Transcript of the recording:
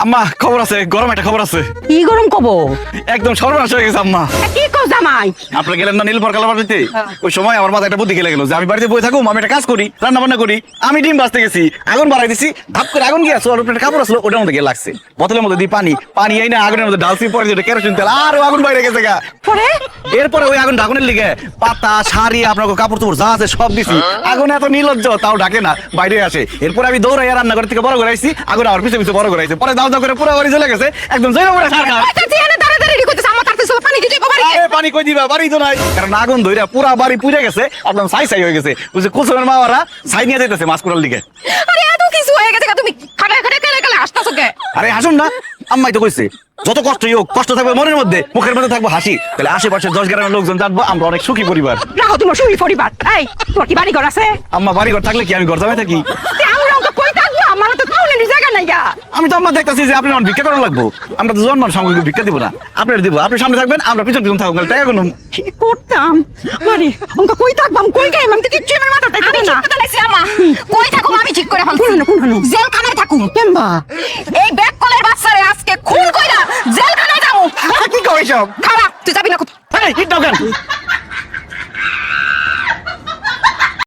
আম্মা খবর আছে, গরম একটা খবর আছে। কি গরম কব? একদম সর্বনাশ হয়ে গেছে আম্মা। কি কও জামাই? আপনি গেলেন না নীলপর কালা বাড়িতে, ওই সময় আমার মাথায় একটা বুদ্ধি খেলে গেল যে আমি বাড়িতে বসে থাকুম, আমি একটা কাজ করি, রান্না বান্না করি। আমি ডিম ভাজতে গেছি, আগুন বাড়াই দিছি, ধাপ করে আগুন গিয়ে আর একটা কাপড় আসলো, ওটার মধ্যে গিয়ে লাগছে। বোতলের মধ্যে দিই পানি এই না আগুনের মধ্যে ঢালছি, পরে যেটা কেরোসিন তেল, আর আগুন বাইরে গেছে গা। পরে এরপরে ওই আগুন ঢাকুনের লিগে পাতা শাড়ি আপনার কাপড় চোপড় যা আছে সব দিছি। আগুন এত নির্লজ্জ, তাও ডাকে না, বাইরে আসে। এরপরে আমি দৌড়াই রান্নাঘর থেকে বড় করে আইছি, আগুন আমার পিছে পিছে বড় করে আইছে। পরে দাও দাও করে পুরো বাড়ি চলে গেছে, একদম জৈব করে সারকা। পানি কই দিবা, বাড়ি তো নাই, কারণ আগুন ধইরা পুরা বাড়ি পুড়ে গেছে, একদম ছাই ছাই হয়ে গেছে। ওই যে কুসুমের মা ওরা ছাই নিয়ে যাইতেছে মাছ কুড়ার লিগে। আরে হাসুন না, আম্মাই তো কইছে যত কষ্টই হোক, কষ্ট থাকবে মনের মধ্যে, মুখের মধ্যে থাকবো হাসি। তাহলে আশেপাশে 10 গ্রামের লোকজন জানবো আমরা অনেক সুখী পরিবার। রাখো তোমার সুখী পরিবার। এই তোর কি বাড়ি ঘর আছে? আম্মা বাড়ি ঘর থাকলে কি আমি ঘর জামাই থাকি? আমি তো আম্মা দেখতেছি যে আপনি আমার ভিক্ষা করা লাগবো। আমরা তো জন্ম সঙ্গে ভিক্ষা দিব না, আপনার দিব। আপনি সামনে থাকবেন, আমরা পিছন পিছন থাকবো, টাকা গুনুম। কি করতাম মানে আমাকে কই থাকবাম, কই গাইম, আমি তো কিচ্ছু আমার মাথাতে আমি থাকে না। ঠিক কথা লাগছি আমা। কই থাকুম আমি ঠিক করে ফেলছি। কোন জেলখানায় থাকুম। কেমবা এই ব্যাক কলের বাচ্চারে আজকে খুন কইরা জেলখানায় যাবো। কি কই সব? খারাপ তুই যাবি না কোথাও। এই হিট দাও কেন?